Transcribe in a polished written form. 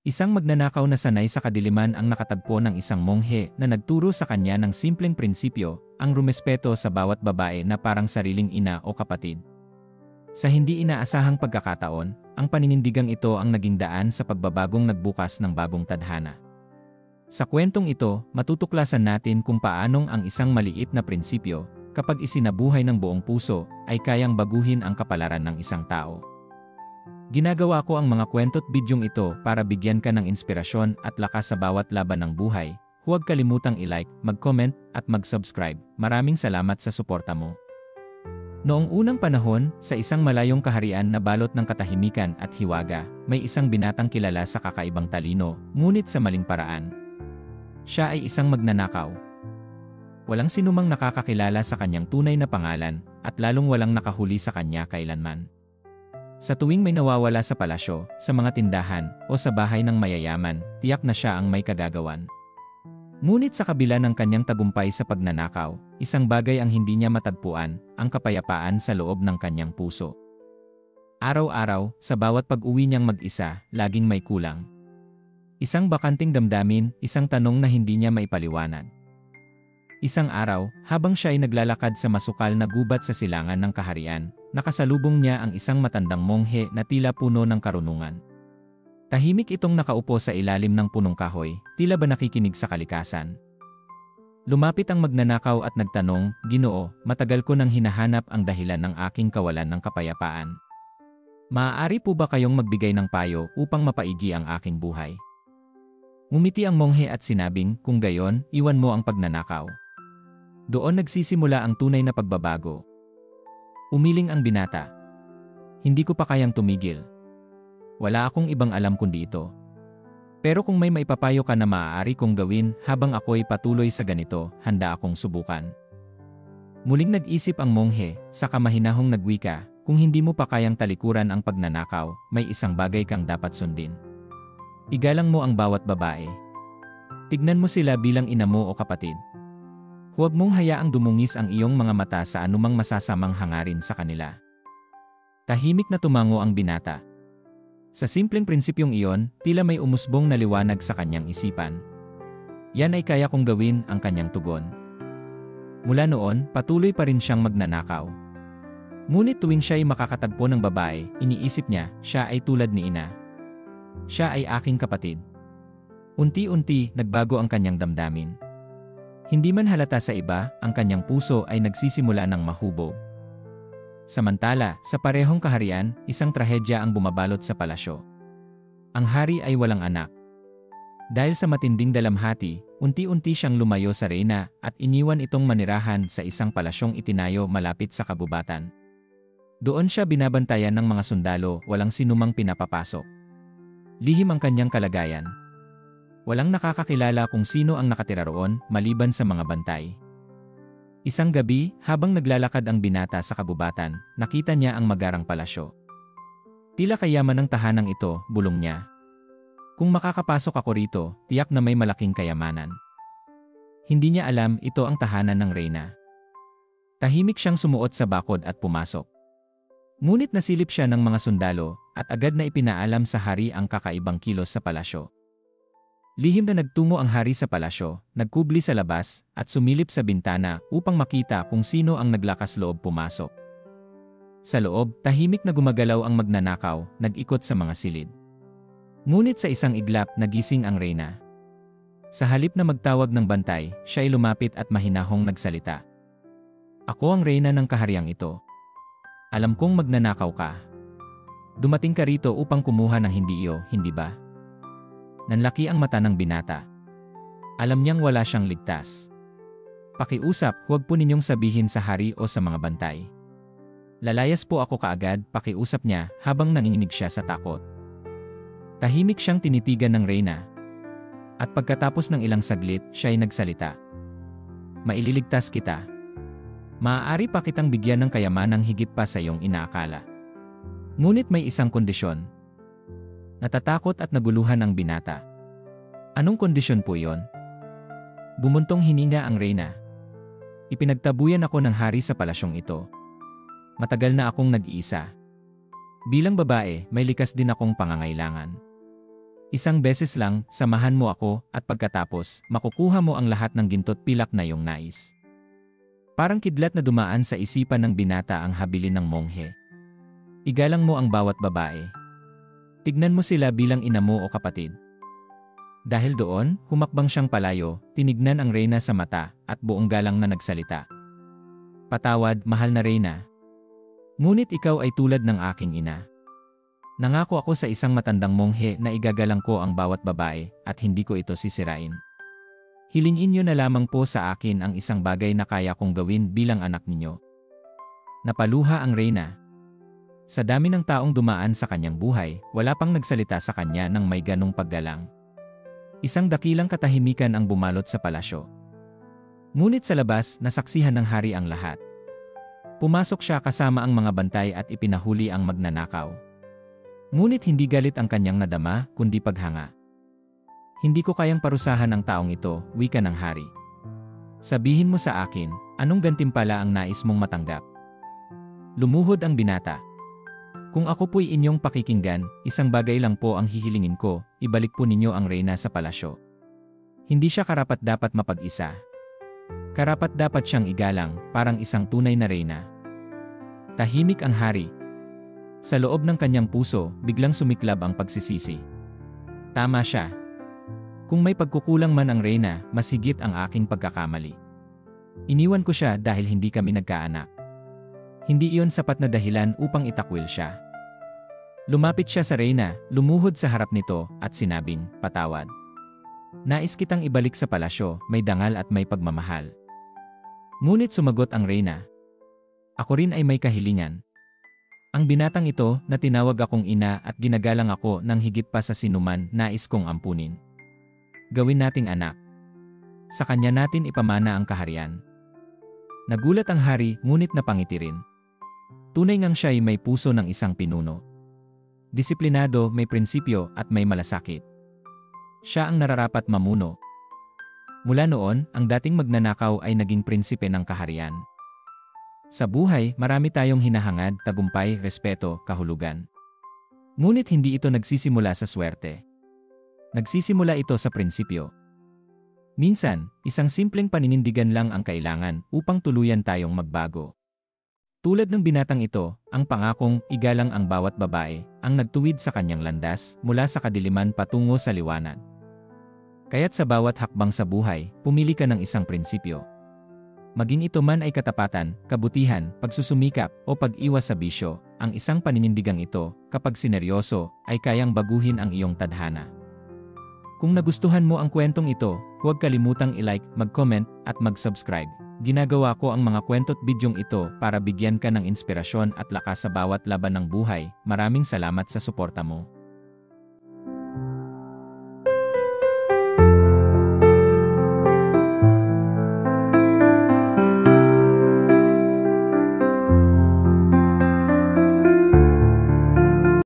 Isang magnanakaw na sanay sa kadiliman ang nakatagpo ng isang monghe na nagturo sa kanya ng simpleng prinsipyo, ang rumespeto sa bawat babae na parang sariling ina o kapatid. Sa hindi inaasahang pagkakataon, ang paninindigang ito ang naging daan sa pagbabagong nagbukas ng bagong tadhana. Sa kwentong ito, matutuklasan natin kung paanong ang isang maliit na prinsipyo, kapag isinabuhay ng buong puso, ay kayang baguhin ang kapalaran ng isang tao. Ginagawa ko ang mga kwento't bidyong ito para bigyan ka ng inspirasyon at lakas sa bawat laban ng buhay. Huwag kalimutang i-like, mag-comment, at mag-subscribe. Maraming salamat sa suporta mo. Noong unang panahon, sa isang malayong kaharian na balot ng katahimikan at hiwaga, may isang binatang kilala sa kakaibang talino, ngunit sa maling paraan. Siya ay isang magnanakaw. Walang sinumang nakakakilala sa kanyang tunay na pangalan, at lalong walang nakahuli sa kanya kailanman. Sa tuwing may nawawala sa palasyo, sa mga tindahan, o sa bahay ng mayayaman, tiyak na siya ang may kagagawan. Ngunit sa kabila ng kanyang tagumpay sa pagnanakaw, isang bagay ang hindi niya matagpuan, ang kapayapaan sa loob ng kanyang puso. Araw-araw, sa bawat pag-uwi niyang mag-isa, laging may kulang. Isang bakanting damdamin, isang tanong na hindi niya maipaliwanag. Isang araw, habang siya ay naglalakad sa masukal na gubat sa silangan ng kaharian, nakasalubong niya ang isang matandang monghe na tila puno ng karunungan. Tahimik itong nakaupo sa ilalim ng punong kahoy, tila ba nakikinig sa kalikasan. Lumapit ang magnanakaw at nagtanong, "Ginoo, matagal ko nang hinahanap ang dahilan ng aking kawalan ng kapayapaan. Maaari po ba kayong magbigay ng payo upang mapaigi ang aking buhay?" Ngumiti ang monghe at sinabing, "Kung gayon, iwan mo ang pagnanakaw." Doon nagsisimula ang tunay na pagbabago. Umiling ang binata. "Hindi ko pa kayang tumigil. Wala akong ibang alam kundi ito. Pero kung may maipapayo ka na maaari kong gawin habang ako'y patuloy sa ganito, handa akong subukan." Muling nag-isip ang monghe, saka mahinahong nagwika, "Kung hindi mo pa kayang talikuran ang pagnanakaw, may isang bagay kang dapat sundin. Igalang mo ang bawat babae. Tignan mo sila bilang ina mo o kapatid. Huwag mong hayaang dumungis ang iyong mga mata sa anumang masasamang hangarin sa kanila." Tahimik na tumango ang binata. Sa simpleng prinsipyong iyon, tila may umusbong na liwanag sa kanyang isipan. "Yan ay kaya kong gawin," ang kanyang tugon. Mula noon, patuloy pa rin siyang magnanakaw. Ngunit tuwing siya ay makakatagpo ng babae, iniisip niya, siya ay tulad ni ina. Siya ay aking kapatid. Unti-unti, nagbago ang kanyang damdamin. Hindi man halata sa iba, ang kanyang puso ay nagsisimula ng mahubog. Samantala, sa parehong kaharian, isang trahedya ang bumabalot sa palasyo. Ang hari ay walang anak. Dahil sa matinding dalamhati, unti-unti siyang lumayo sa reyna at iniwan itong manirahan sa isang palasyong itinayo malapit sa kabubatan. Doon siya binabantayan ng mga sundalo, walang sinumang pinapapasok. Lihim ang kanyang kalagayan. Walang nakakakilala kung sino ang nakatira roon, maliban sa mga bantay. Isang gabi, habang naglalakad ang binata sa kabubatan, nakita niya ang magarang palasyo. "Tila kayaman ng tahanang ito," bulong niya. "Kung makakapasok ako rito, tiyak na may malaking kayamanan." Hindi niya alam, ito ang tahanan ng reyna. Tahimik siyang sumuot sa bakod at pumasok. Ngunit nasilip siya ng mga sundalo, at agad na ipinaalam sa hari ang kakaibang kilos sa palasyo. Lihim na nagtungo ang hari sa palasyo, nagkubli sa labas, at sumilip sa bintana upang makita kung sino ang naglakas loob pumasok. Sa loob, tahimik na gumagalaw ang magnanakaw, nag-ikot sa mga silid. Ngunit sa isang iglap, nagising ang reyna. Sa halip na magtawag ng bantay, siya ay lumapit at mahinahong nagsalita. "Ako ang reyna ng kahariang ito. Alam kong magnanakaw ka. Dumating ka rito upang kumuha ng hindi iyo, hindi ba?" Nanlaki ang mata ng binata. Alam niyang wala siyang ligtas. "Pakiusap, huwag po ninyong sabihin sa hari o sa mga bantay. Lalayas po ako kaagad," pakiusap niya habang nanginginig siya sa takot. Tahimik siyang tinitigan ng reyna. At pagkatapos ng ilang saglit, siya ay nagsalita. "Maililigtas kita. Maaari pa kitang bigyan ng kayamanang higit pa sa iyong inaakala. Ngunit may isang kondisyon." Natatakot at naguluhan ang binata. "Anong kondisyon po yon?" Bumuntong hininga ang reyna. "Ipinagtabuyan ako ng hari sa palasyong ito. Matagal na akong nag-iisa. Bilang babae, may likas din akong pangangailangan. Isang beses lang, samahan mo ako, at pagkatapos, makukuha mo ang lahat ng ginto't pilak na iyong nais. Parang kidlat na dumaan sa isipan ng binata ang habilin ng monghe. Igalang mo ang bawat babae. Tignan mo sila bilang ina mo o kapatid. Dahil doon, humakbang siyang palayo, tinignan ang reyna sa mata, at buong galang na nagsalita. Patawad, mahal na reyna. Ngunit ikaw ay tulad ng aking ina. Nangako ako sa isang matandang monghe na igagalang ko ang bawat babae, at hindi ko ito sisirain. Hilingin niyo na lamang po sa akin ang isang bagay na kaya kong gawin bilang anak ninyo. Napaluha ang reyna. Sa dami ng taong dumaan sa kanyang buhay, wala pang nagsalita sa kanya ng may ganong paggalang. Isang dakilang katahimikan ang bumalot sa palasyo. Ngunit sa labas, nasaksihan ng hari ang lahat. Pumasok siya kasama ang mga bantay at ipinahuli ang magnanakaw. Ngunit hindi galit ang kanyang nadama, kundi paghanga. Hindi ko kayang parusahan ang taong ito, wika ng hari. Sabihin mo sa akin, anong gantimpala ang nais mong matanggap? Lumuhod ang binata. Kung ako po'y inyong pakikinggan, isang bagay lang po ang hihilingin ko, ibalik po ninyo ang reyna sa palasyo. Hindi siya karapat-dapat mapag-isa. Karapat-dapat siyang igalang, parang isang tunay na reyna. Tahimik ang hari. Sa loob ng kanyang puso, biglang sumiklab ang pagsisisi. Tama siya. Kung may pagkukulang man ang reyna, mas higit ang aking pagkakamali. Iniwan ko siya dahil hindi kami nagkaanak. Hindi iyon sapat na dahilan upang itakwil siya. Lumapit siya sa reyna, lumuhod sa harap nito, at sinabing, patawad. Nais kitang ibalik sa palasyo, may dangal at may pagmamahal. Ngunit sumagot ang reyna. Ako rin ay may kahilingan. Ang binatang ito, na tinawag akong ina at ginagalang ako ng higit pa sa sinuman, nais kong ampunin. Gawin nating anak. Sa kanya natin ipamana ang kaharian. Nagulat ang hari, ngunit napangiti rin. Tunay ngang siya'y may puso ng isang pinuno. Disiplinado, may prinsipyo, at may malasakit. Siya ang nararapat mamuno. Mula noon, ang dating magnanakaw ay naging prinsipe ng kaharian. Sa buhay, marami tayong hinahangad, tagumpay, respeto, kahulugan. Ngunit hindi ito nagsisimula sa swerte. Nagsisimula ito sa prinsipyo. Minsan, isang simpleng paninindigan lang ang kailangan upang tuluyan tayong magbago. Tulad ng binatang ito, ang pangakong igalang ang bawat babae, ang nagtuwid sa kanyang landas mula sa kadiliman patungo sa liwanag. Kaya't sa bawat hakbang sa buhay, pumili ka ng isang prinsipyo. Maging ito man ay katapatan, kabutihan, pagsusumikap, o pag-iwas sa bisyo, ang isang paninindigang ito, kapag sineryoso, ay kayang baguhin ang iyong tadhana. Kung nagustuhan mo ang kwentong ito, huwag kalimutang i-like, mag-comment, at mag-subscribe. Ginagawa ko ang mga kwento't bidyong ito para bigyan ka ng inspirasyon at lakas sa bawat laban ng buhay. Maraming salamat sa suporta mo.